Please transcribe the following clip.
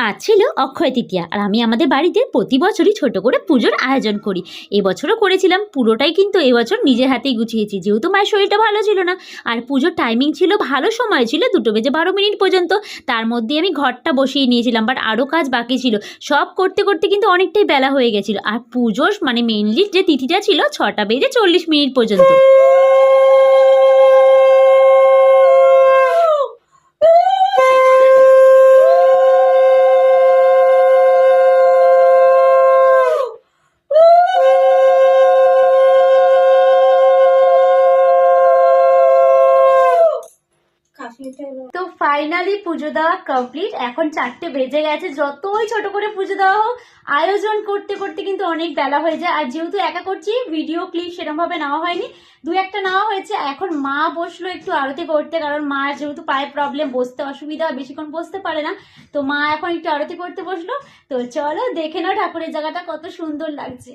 আজ ছিল অক্ষয় তৃতীয়া, আর আমি আমাদের বাড়িতে প্রতি বছরই ছোট করে পুজোর আয়োজন করি। এবছরও করেছিলাম, পুরোটাই কিন্তু এবছর নিজের হাতেই গুছিয়েছি, যেহেতু মায়ের শরীরটা ভালো ছিল না। আর পুজোর টাইমিং ছিল, ভালো সময় ছিল 2:12 পর্যন্ত। তার মধ্যে আমি ঘরটা বসিয়ে নিয়েছিলাম, বাট আরও কাজ বাকি ছিল। সব করতে করতে কিন্তু অনেকটাই বেলা হয়ে গেছিলো। আর পুজোর মানে মেনলি যে তিথিটা ছিল 6:40 পর্যন্ত। তো ফাইনালি পুজো দেওয়া কমপ্লিট। এখন 4টে বেজে গেছে। যতই ছোট করে পুজো দেওয়া হোক, আয়োজন করতে করতে কিন্তু অনেক বেলা হয়ে যায়। আর যেহেতু একা করছি, ভিডিও ক্লিপ সেরকম ভাবে নেওয়া হয়নি, দু একটা নেওয়া হয়েছে। এখন মা বসলো একটু আরতি করতে, কারণ মার যেহেতু পায়ে প্রবলেম, বসতে অসুবিধা, বেশিক্ষণ বসতে পারে না। তো মা এখন একটু আরতি করতে বসলো। তো চলো দেখে নাও ঠাকুরের জায়গাটা কত সুন্দর লাগছে।